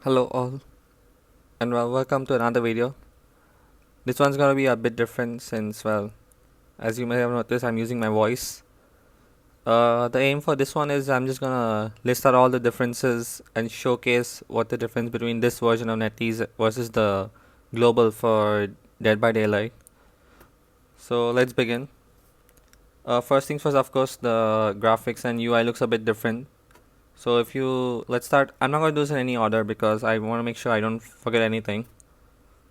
Hello all, and welcome to another video. This one's gonna be a bit different since, well, as you may have noticed, I'm using my voice. The aim for this one is I'm just gonna list out all the differences and showcase what the difference between this version of Netease versus the global for Dead by Daylight. So let's begin. First things first, of course, the graphics and UI looks a bit different. So let's start. I'm not gonna do this in any order because I want to make sure I don't forget anything.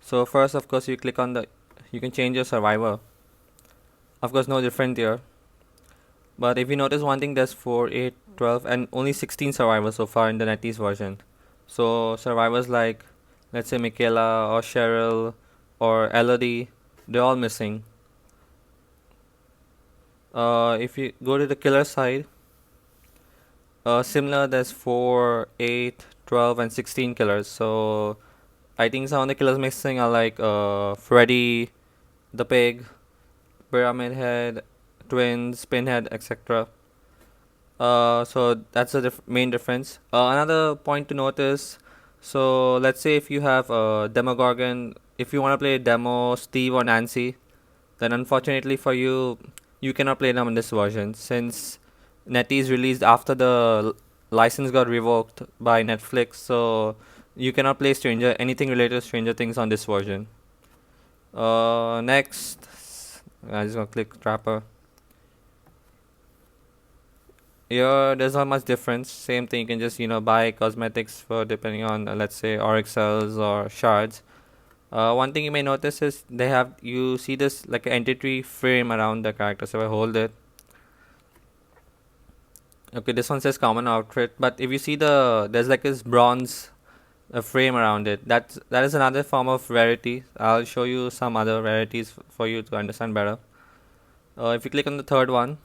So first, of course, you can change your survivor. Of course, no different here. But if you notice one thing, there's 4, 8, 12, and only 16 survivors so far in the NetEase version. So survivors like, let's say, Michaela or Cheryl or Elodie, they're all missing. If you go to the killer side, similar, there's 4, 8, 12, and 16 killers. So I think some of the killers missing are like Freddy, the pig, Pyramid Head, Twins, Pinhead, etc. So that's the main difference. Another point to notice. So let's say if you have a Demogorgon, if you want to play Demo, Steve, or Nancy, then unfortunately for you, you cannot play them in this version since NetEase released after the license got revoked by Netflix. So you cannot play Stranger anything related to Stranger Things on this version. Next, I just gonna click Trapper. Yeah, there's not much difference. Same thing, you can just buy cosmetics for depending on let's say Oryx cells or shards. One thing you may notice is you see this like an entity frame around the character. So if I hold it, okay, this one says common outfit, but if you see there's like this bronze frame around it. That is another form of rarity. I'll show you some other rarities for you to understand better. If you click on the third one,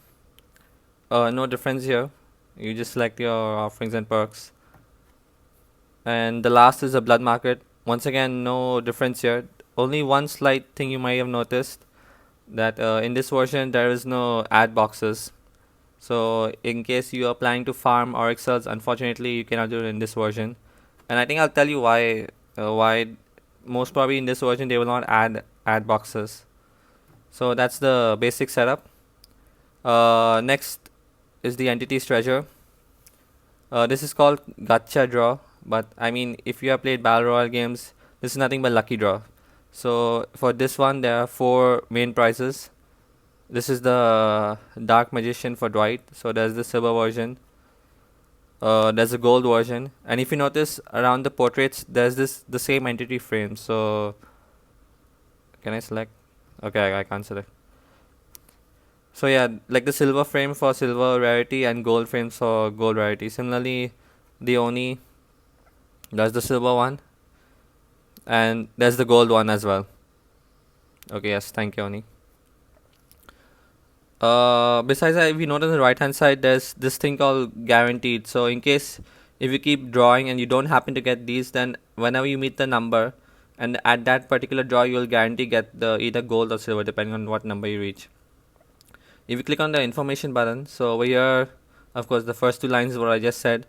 no difference here. You just select your offerings and perks. And the last is a blood market. Once again, no difference here. Only one slight thing you might have noticed that in this version there is no ad boxes. So in case you are planning to farm Oryx cells, unfortunately you cannot do it in this version. And I think I'll tell you why. Why most probably in this version they will not add ad boxes. So that's the basic setup. Next is the entity's treasure. This is called Gacha draw, but I mean, if you have played Battle Royale games, this is nothing but lucky draw. So for this one, there are 4 main prizes. This is the Dark Magician for Dwight. So there's the silver version. There's a gold version, and if you notice around the portraits, there's the same entity frame. So can I select? Okay, I can't select. So yeah, like the silver frame for silver rarity and gold frames for gold rarity. Similarly, the Oni, that's the silver one, and there's the gold one as well. Okay, yes, thank you, Oni. Besides that, if you notice on the right hand side, there's this thing called guaranteed. So in case if you keep drawing and you don't happen to get these, then whenever you meet the number, and at that particular draw, you'll guarantee get the either gold or silver depending on what number you reach. If you click on the information button, so over here, of course, the first 2 lines is what I just said.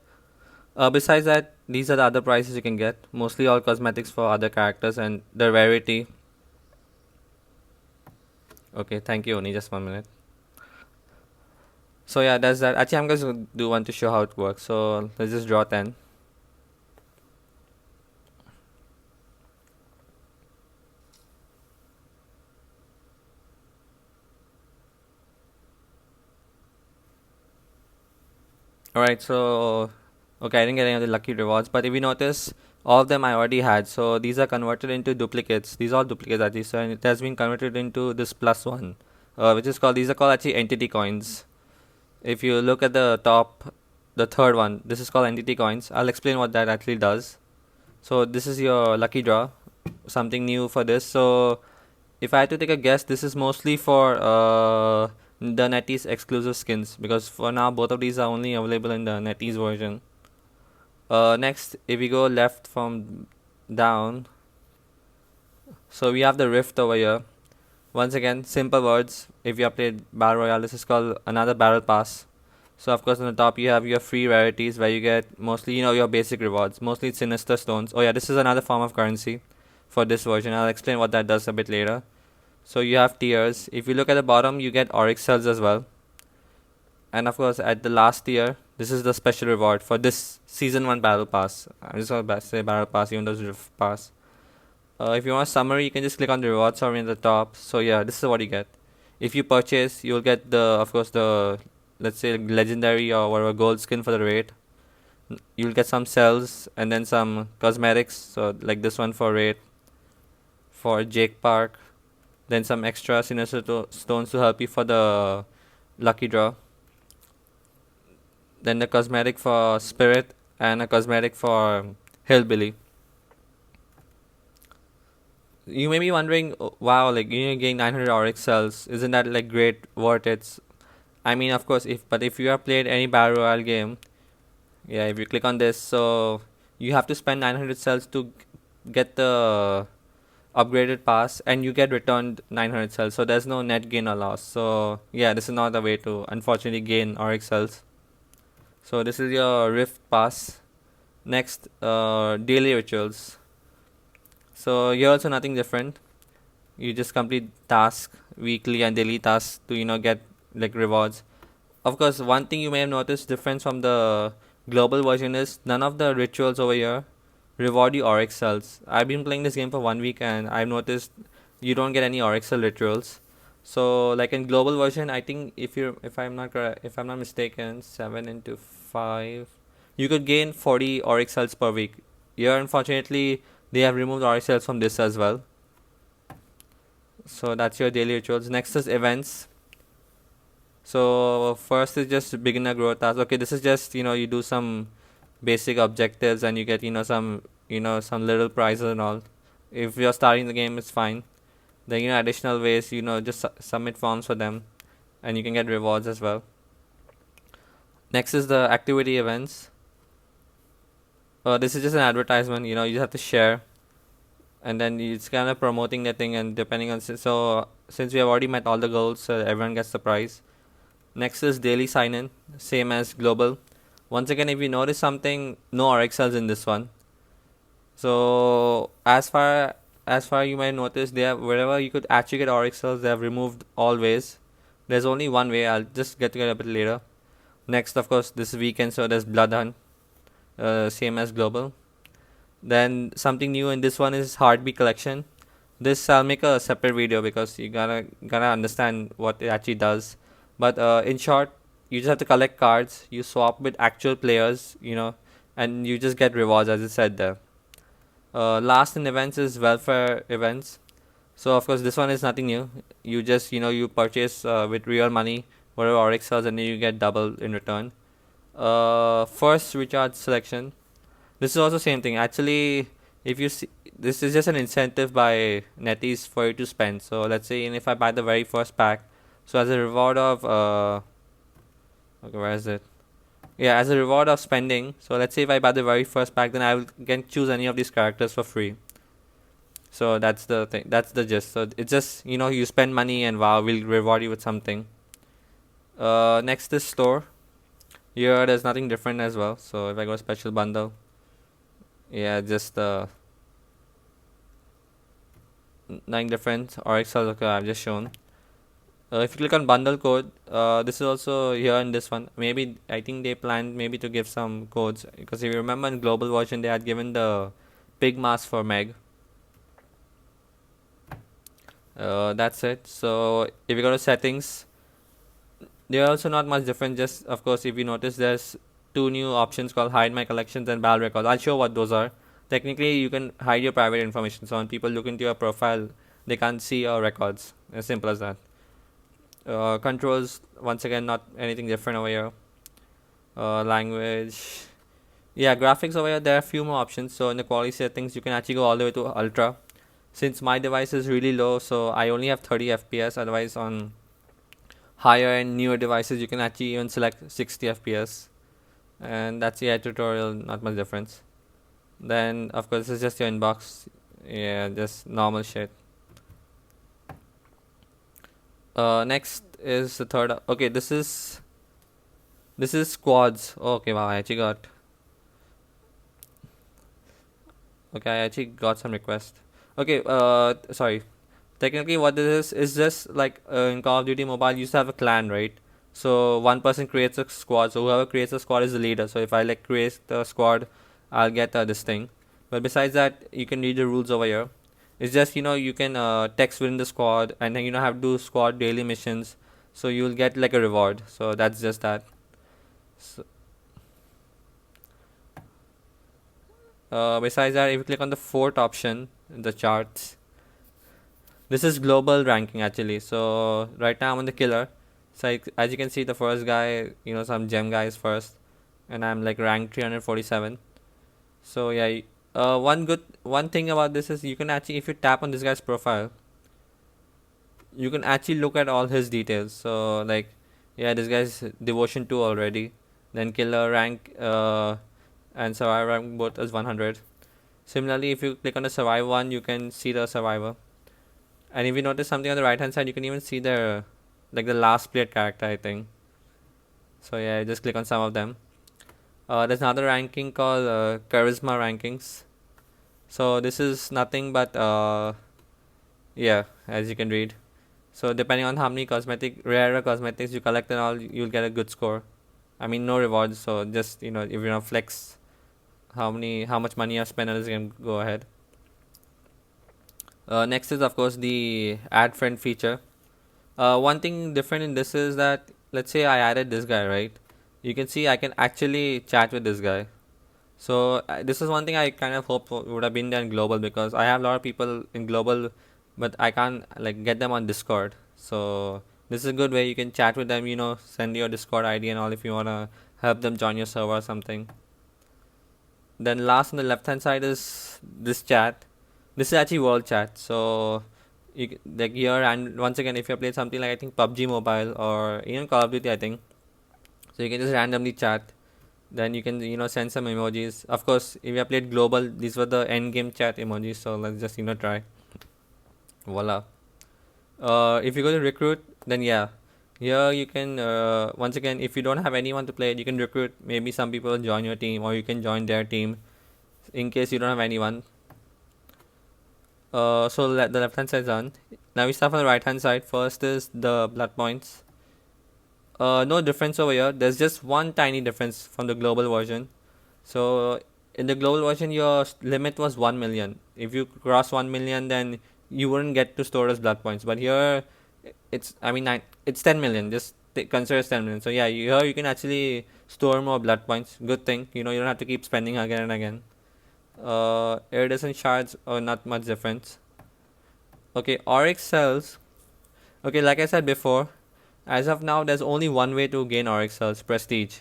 Besides that, these are the other prizes you can get. Mostly all cosmetics for other characters and the rarity. Okay, thank you, Oni. Just 1 minute. So yeah, that's that. Actually, I'm going to do one to show how it works. So let's just draw 10. Alright, so okay, I didn't get any of the lucky rewards, but if you notice, all of them I already had. So these are converted into duplicates. These are all duplicates actually. So it has been converted into this plus one, which is called. These are called actually entity coins. If you look at the top, the third one, this is called entity coins. I'll explain what that actually does. So this is your lucky draw, something new for this. So if I had to take a guess, this is mostly for the NetEase exclusive skins, because for now both of these are only available in the NetEase version. Next, if we go left from down, so we have the Rift over here. Once again, simple words. If you have played Battle Royale, this is called another Battle Pass. So of course on the top you have your free rarities where you get mostly your basic rewards, mostly sinister stones. Oh yeah, this is another form of currency for this version. I'll explain what that does a bit later. So you have tiers. If you look at the bottom, you get Oryx cells as well. And of course at the last tier, this is the special reward for this season 1 battle pass. I'm just gonna say battle pass even though it's rift pass. If you want a summary, you can just click on the reward summary in the top. So yeah, this is what you get. If you purchase, you'll get the let's say legendary or whatever gold skin for the raid. You'll get some cells and then some cosmetics. So like this one for raid, for Jake Park. Then some extra sinister stones to help you for the lucky draw. Then the cosmetic for spirit and a cosmetic for hillbilly. You may be wondering, wow, like you gain 900 Oryx cells. Isn't that like great? Worth it? I mean, of course, if you have played any battle royale game, yeah, if you click on this, so you have to spend 900 cells to get the upgraded pass, and you get returned 900 cells. So there's no net gain or loss. So yeah, this is not the way to unfortunately gain Oryx cells. So this is your Rift pass. Next, daily rituals. So here also nothing different. You just complete task weekly and daily tasks to get like rewards. Of course, one thing you may have noticed difference from the global version is none of the rituals over here reward you Oryx cells. I've been playing this game for 1 week and I've noticed you don't get any Oryx cell rituals. So like in global version, I think if I'm not correct, if I'm not mistaken, 7 into 5, you could gain 40 Oryx cells per week. Here, unfortunately, they have removed Oryx cells from this as well. So that's your daily rituals. Next is events. So first is just beginner growth task. Okay, this is just you do some basic objectives and you get some little prizes and all. If you're starting the game, it's fine. Then additional ways just submit forms for them, and you can get rewards as well. Next is the activity events. This is just an advertisement. You just have to share, and then it's kind of promoting the thing. And depending on so since we have already met all the goals, everyone gets the prize. Next is daily sign in, same as global. Once again, if you notice something, no RX cells in this one. So as far you might notice, they have wherever you could actually get RX cells, they have removed all ways. There's only one way. I'll just get to it a bit later. Next, of course, this weekend, so there's blood hunt, same as global. Then something new in this one is heartbeat collection. This I'll make a separate video because you gotta understand what it actually does. But in short, you just have to collect cards. You swap with actual players, and you just get rewards as it said there. Last in events is welfare events. So of course this one is nothing new. You just you purchase with real money whatever Oryx sells, and then you get double in return. First recharge selection. This is also same thing. Actually, if you see, this is just an incentive by Netease for you to spend. So let's say, if I buy the very first pack, so as a reward of okay, where is it? Yeah, as a reward of spending. So let's say if I buy the very first pack, then I can choose any of these characters for free. So that's the thing. That's the gist. So it's just you spend money and WoW will reward you with something. Next is store. Here there's nothing different as well. So if I go special bundle, yeah, just nothing different. Or Excel, okay, I've just shown. If you click on bundle code, this is also here in this one. Maybe I think they planned maybe to give some codes, because if you remember in global version they had given the pig mask for Meg. That's it. So if you go to settings, they're also not much different. Just of course, if you notice, there's two new options called hide my collections and battle records. I'll show what those are. Technically, you can hide your private information. So when people look into your profile, they can't see your records. As simple as that. Controls, once again, not anything different over here. Language, yeah, graphics over here, there are a few more options. So in the quality settings, you can actually go all the way to ultra. Since my device is really low, so I only have 30 fps. Otherwise, on higher and newer devices, you can actually even select 60 fps. And that's the tutorial, not much difference. Then of course this is just your inbox. Yeah, just normal shit. Next is the third. Okay, this is This is squads. Okay, wow, I actually got. Okay, I actually got some requests. Okay, sorry. Technically, what this is just like in Call of Duty Mobile, you used to have a clan, right? So one person creates a squad. So whoever creates a squad is the leader. So if I like create the squad, I'll get this thing. But besides that, you can read the rules over here. It's just you can text within the squad, and then have to do squad daily missions. So you'll get like a reward. So that's just that. So, besides that, if you click on the fourth option, the charts, this is global ranking actually. So right now I'm on the killer. So as you can see, the first guy, some gem guys first, and I'm like rank 347. So yeah, one thing about this is you can actually, if you tap on this guy's profile, you can actually look at all his details. So like, yeah, this guy's devotion 2 already, then killer rank and survivor rank both as 100. Similarly, if you click on the survivor one, you can see the survivor. And if you notice something on the right hand side, you can even see the like the last played character, I think. So yeah, just click on some of them. There's another ranking called charisma rankings. So this is nothing but yeah, as you can read. So depending on how many rarer cosmetics you collect and all, you'll get a good score. I mean, no rewards. So just if flex how much money you have spent on this game, go ahead. Next is of course the add friend feature. One thing different in this is that let's say I added this guy, right? You can see I can actually chat with this guy. So this is one thing I kind of hope would have been done global, because I have a lot of people in global, but I can't like get them on Discord. So this is a good way you can chat with them. Send your Discord ID and all if you wanna help them join your server or something. Then last on the left hand side is this chat. This is actually world chat. So like here, and once again, if you played something like I think PUBG Mobile or even Call of Duty, I think, so you can just randomly chat. Then you can send some emojis. Of course, if you have played global, these were the end game chat emojis. So let's just try. Voila. If you go to recruit, then yeah, here you can once again, if you don't have anyone to play, you can recruit. Maybe some people will join your team, or you can join their team in case you don't have anyone. So the left hand side is done. Now we start from the right hand side. First is the blood points. No difference over here. There's just one tiny difference from the global version. So in the global version, your limit was 1 million. If you cross 1 million, then you wouldn't get to store as blood points. But here, it's 10 million. Just consider as 10 million. So yeah, here you can actually store more blood points. Good thing. You don't have to keep spending again and again. Iridescent shards are not much difference. Okay, Oryx cells. Okay, like I said before, as of now, there's only one way to gain Oryx cells: prestige.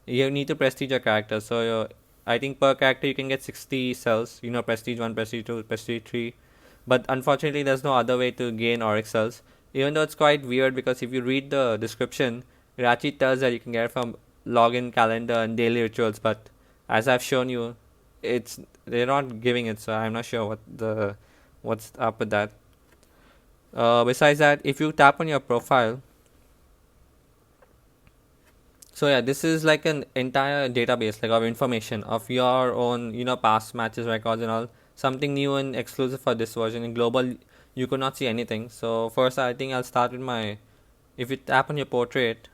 You need to prestige your character. So I think per character you can get 60 cells. Prestige 1, prestige 2, prestige 3. But unfortunately, there's no other way to gain Oryx cells. Even though it's quite weird, because if you read the description, it actually tells that you can get it from login, calendar, and daily rituals. But as I've shown you, they're not giving it. So I'm not sure what's up with that. Besides that, if you tap on your profile, so yeah, this is like an entire database like of information of your own, past matches, records and all. Something new and exclusive for this version. In global, you could not see anything. So first, I think I'll start with my. If you tap on your portrait,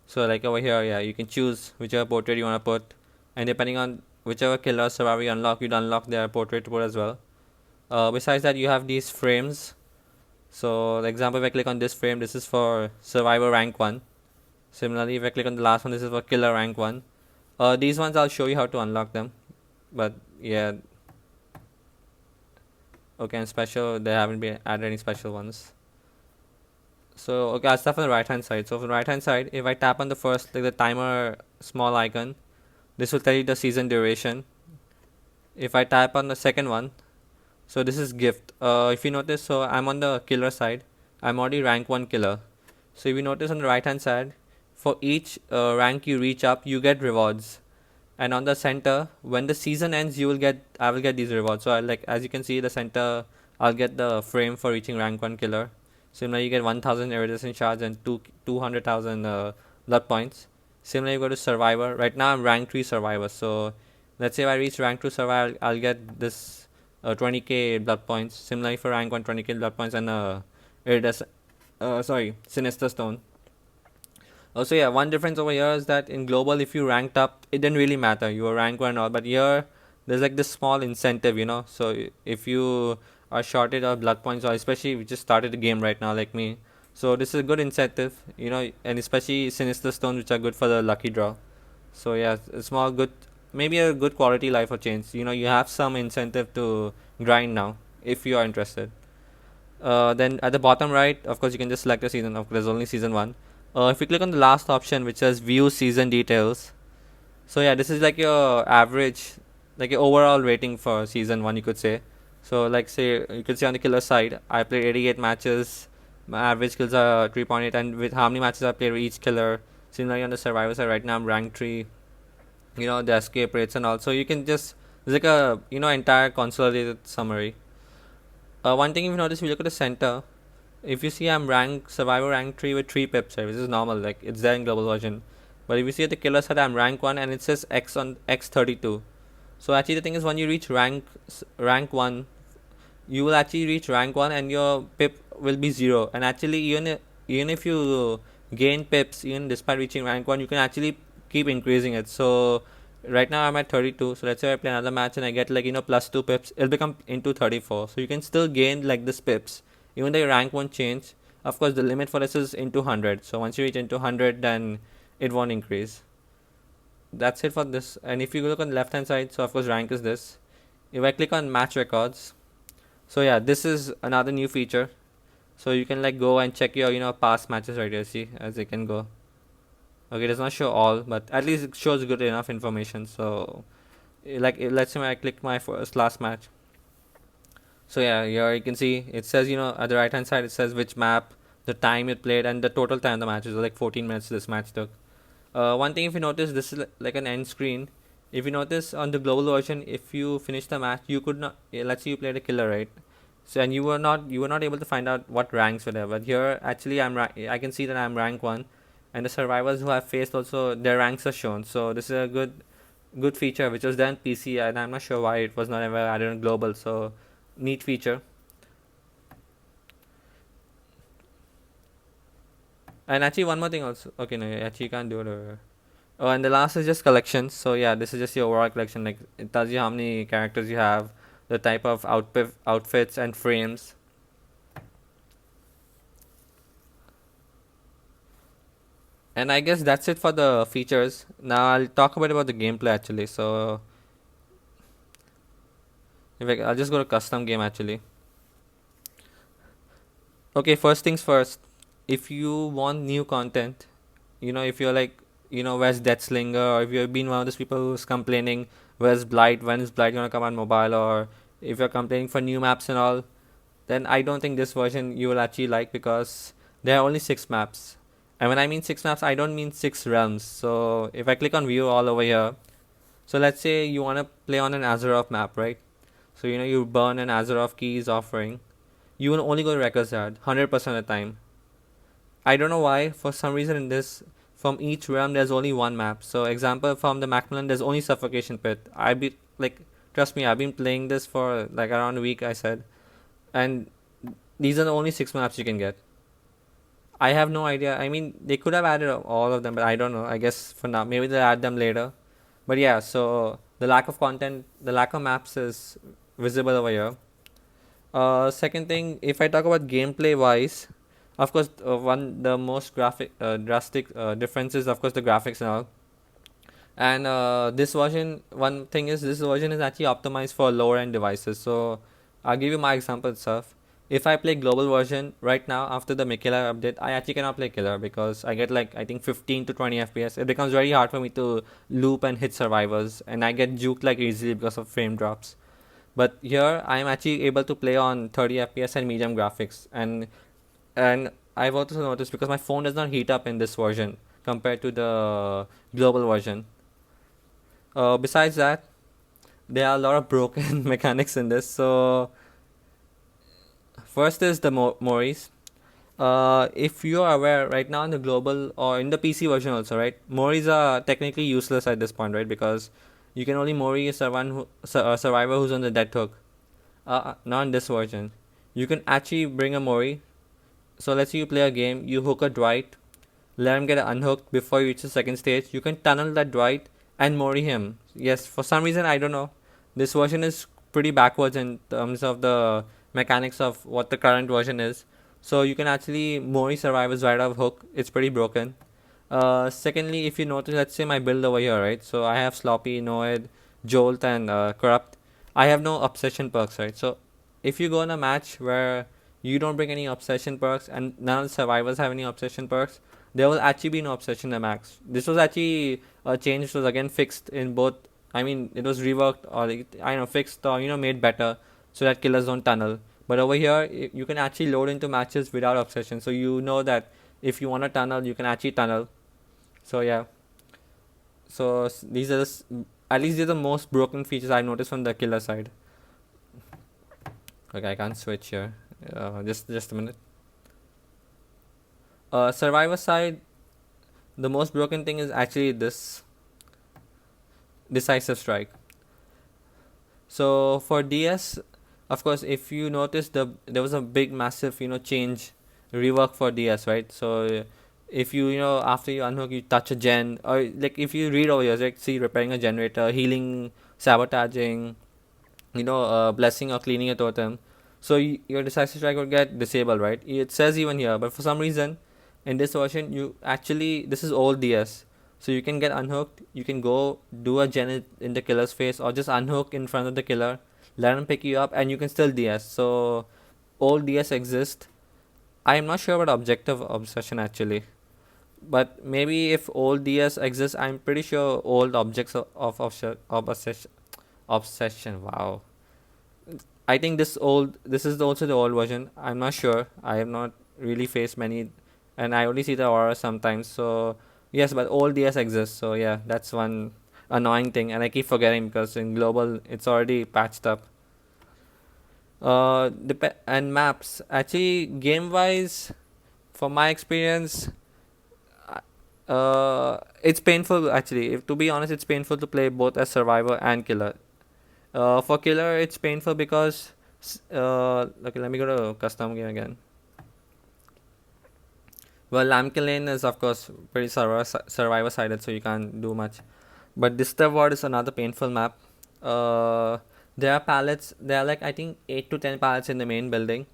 so like over here, yeah, you can choose whichever portrait you want to put, and depending on whichever killer survivor you unlock, you'd unlock their portrait to put as well. Besides that, you have these frames. So, the example, if I click on this frame, this is for survivor rank 1. Similarly, if I click on the last one, this is for killer rank 1. These ones I'll show you how to unlock them. But yeah, okay, and special, they haven't been added any special ones. So okay, I'll start from the right hand side. So from the right hand side, if I tap on the first, like the timer small icon, this will tell you the season duration. If I tap on the second one, so this is gift. If you notice, so I'm on the killer side. I'm already rank 1 killer. So if you notice on the right hand side, for each rank you reach up, you get rewards. And on the center, when the season ends, I will get these rewards. So as you can see, the center, I'll get the frame for reaching rank 1 killer. So now you get 1000 iridescent shards and 200,000 blood points. Similarly, you go to Survivor. Right now, I'm rank 3 Survivor. So, let's say if I reach rank 2 Survivor, I'll get this 20k blood points. Similarly, for rank 1, 20k blood points and Sinister Stone. Also, yeah, one difference over here is that in global, if you ranked up, it didn't really matter. You were rank 1 and all. But here, there's like this small incentive, So, if you are shorted of blood points, or especially if you just started the game right now, like me. So, this is a good incentive, and especially Sinister Stones, which are good for the lucky draw. So, yeah, a small good, maybe a good quality life of change. You have some incentive to grind now if you are interested. Then at the bottom right, of course, you can just select a season. Of course, there's only season one. If you click on the last option, which says View Season Details, so yeah, this is like your average, like your overall rating for season one, you could say. So like say you could see on the killer side, I played 88 matches. My average kills are 3.8, and with how many matches I played with each killer. Similarly on the survivor side, right now I'm rank 3. The escape rates and all. So you can just it's like a entire consolidated summary. One thing if you notice, if you look at the center, if you see I'm rank survivor rank 3 with 3 pips, right, which is normal, like it's there in global version. But if you see at the killer side, I'm rank 1 and it says X on X32. So actually the thing is, when you reach rank 1, you will actually reach rank 1 and your pip will be 0. And actually even if you gain pips, even despite reaching rank 1, you can actually keep increasing it. So right now I'm at 32. So let's say I play another match and I get like plus 2 pips, it'll become into 34. So you can still gain like this pips even though your rank won't change. Of course the limit for this is into 100. So once you reach into 100, then it won't increase. That's it for this. And if you look on the left hand side, so of course rank is this. If I click on match records, so yeah, this is another new feature. So you can like go and check your past matches right here. See, as you can go. Okay, it does not show all, but at least it shows good enough information. So like let's say I click my first last match. So yeah, here you can see it says at the right hand side it says which map, the time it played, and the total time the match is like 14 minutes this match took. One thing if you notice, this is like an end screen. If you notice on the global version, if you finish the match, you could not. Let's say you played a killer, right? So and you were not able to find out what ranks were there. But here actually I can see that I'm rank 1, and the survivors who I've faced also their ranks are shown. So this is a good feature which was done PC, and I'm not sure why it was not ever added on global. So neat feature. And actually one more thing also. Okay, no, actually you can't do it. Oh, and the last is just collections. So yeah, this is just your overall collection. Like it tells you how many characters you have, the type of outfits and frames. And I guess that's it for the features. Now I'll talk about the gameplay actually. So I'll just go to custom game actually. Okay, first things first. If you want new content, if you're like, where's Deathslinger, or if you've been one of those people who's complaining, where's Blight, when is Blight gonna come on mobile, or if you're complaining for new maps and all, then I don't think this version you will actually like, because there are only 6 maps. And when I mean 6 maps, I don't mean 6 realms. So if I click on view all over here, so let's say you want to play on an Azeroth map, right? So you burn an Azeroth keys offering. You will only go to Rekazad 100% of the time. I don't know why. For some reason in this, from each realm there's only one map. So example, from the Macmillan there's only Suffocation Pit. I be like, trust me, I've been playing this for like around a week, I said, and these are the only 6 maps you can get. I have no idea. I mean, they could have added all of them, but I don't know. I guess for now, maybe they'll add them later. But yeah, so the lack of content, the lack of maps is visible over here. Second thing, if I talk about gameplay wise, of course, one the most drastic difference is of course the graphics and all. And this version, one thing is this version is actually optimized for lower end devices. So I'll give you my example itself. If I play global version right now after the Mikela update, I actually cannot play killer because I get like I think 15 to 20 FPS. It becomes very hard for me to loop and hit survivors, and I get juked like easily because of frame drops. But here I am actually able to play on 30 FPS and medium graphics, and I've also noticed because my phone does not heat up in this version compared to the global version. Besides that, there are a lot of broken mechanics in this. So first is the Moris. If you're aware right now in the global or in the PC version also, right? Moris are technically useless at this point, right? Because you can only Mori a survivor who's on the death hook. Not in this version. You can actually bring a Mori. So let's say you play a game, you hook a Dwight, let him get unhooked before you reach the second stage. You can tunnel that Dwight and Mori him. Yes, for some reason I don't know. This version is pretty backwards in terms of the mechanics of what the current version is. So you can actually Mori survivors right off hook. It's pretty broken. Secondly, if you notice, let's say my build over here, right? So I have Sloppy, Noed, Jolt, and Corrupt. I have no obsession perks, right? So if you go in a match where you don't bring any obsession perks and none of the survivors have any obsession perks, there will actually be no obsession in the max. This was actually a change which was again fixed in both. I mean, it was reworked or I know fixed or made better so that killers don't tunnel. But over here, you can actually load into matches without obsession. So you know that if you want to tunnel, you can actually tunnel. So yeah. So these are at least these are the most broken features I noticed from the killer side. Okay, I can't switch here. Just a minute. Survivor side, the most broken thing is actually this decisive strike. So for DS, of course, if you notice there was a big massive change rework for DS, right? So if you after you unhook you touch a gen, or like if you read over here, like see repairing a generator, healing, sabotaging, blessing or cleaning a totem. So your decisive strike would get disabled, right? It says even here, but for some reason, in this version, this is old DS, so you can get unhooked. You can go do a gen in the killer's face, or just unhook in front of the killer, let him pick you up, and you can still DS. So old DS exists. I am not sure about objective obsession actually, but maybe if old DS exists, I'm pretty sure old objects of obsession. Wow, I think this is also the old version. I'm not sure. I have not really faced many, and I only see the aura sometimes. So yes, but old DS exists. So yeah, that's one annoying thing, and I keep forgetting because in global it's already patched up. And maps actually game wise, from my experience, it's painful actually. If to be honest, it's painful to play both as survivor and killer. For killer, it's painful because okay, let me go to custom game again. Well, Lamkin is of course pretty survivor sided, so you can't do much. But Disturb Ward is another painful map. There are pallets. There are like I think 8 to 10 pallets in the main building,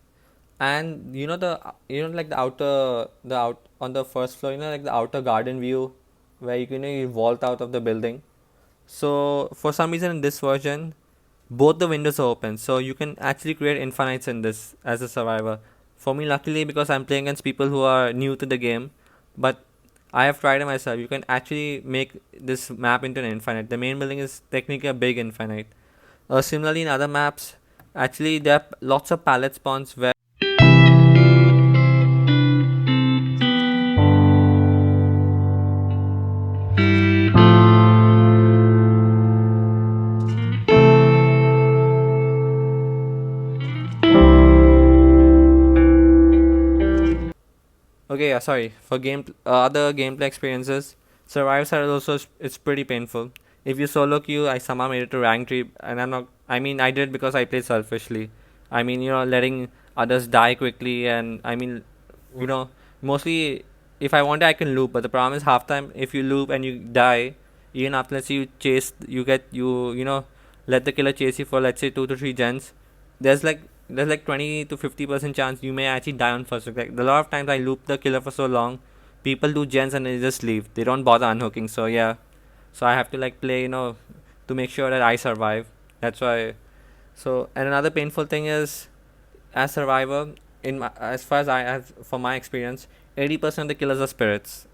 and like the out on the first floor. Like the outer garden view, where you vault out of the building. So for some reason in this version, both the windows are open, so you can actually create infinites in this as a survivor. For me, luckily, because I'm playing against people who are new to the game, but I have tried it myself. You can actually make this map into an infinite. The main building is technically a big infinite. Similarly, in other maps, actually there are lots of pallet spawns where okay, yeah, sorry. For other gameplay experiences, survival side also it's pretty painful. If you solo queue, I somehow made it to rank 3, and I'm not. I mean, I did it because I played selfishly. I mean, letting others die quickly, and I mean, you know, mostly if I wanted, I can loop. But the problem is, half time if you loop and you die, even after let's say you chase, let the killer chase you for let's say 2 to 3 gens. There's like there's like 20 to 50% chance you may actually die on first look. Like a lot of times I loop the killer for so long, people do gens and they just leave. They don't bother unhooking. So yeah, so I have to like play to make sure that I survive. That's why. So and another painful thing is, as survivor, as far as I have from my experience, 80% of the killers are spirits.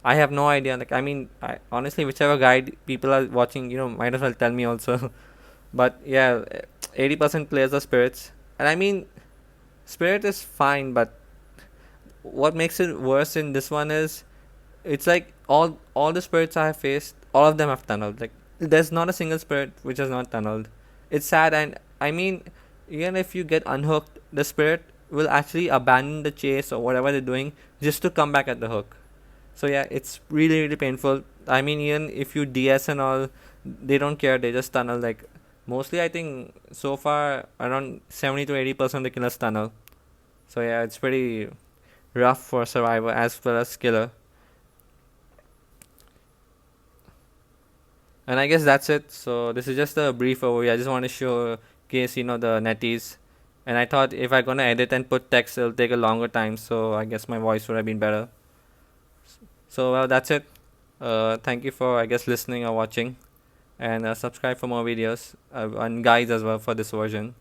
I have no idea. Like I mean, honestly, whichever guide people are watching, might as well tell me also. But yeah, 80% players are spirits, and I mean, spirit is fine, but what makes it worse in this one is it's like all the spirits I have faced, all of them have tunneled. Like there's not a single spirit which has not tunneled. It's sad, and I mean, even if you get unhooked, the spirit will actually abandon the chase or whatever they're doing just to come back at the hook. So yeah, it's really really painful. I mean, even if you DS and all, they don't care. They just tunnel. Like mostly, I think so far around 70 to 80% of the killers tunnel. So yeah, it's pretty rough for survivor as well as killer. And I guess that's it. So this is just a brief overview. I just want to show case the Netease. And I thought if I'm gonna edit and put text, it'll take a longer time. So I guess my voice would have been better. So well, that's it. Thank you for listening or watching, and subscribe for more videos and guides as well for this version.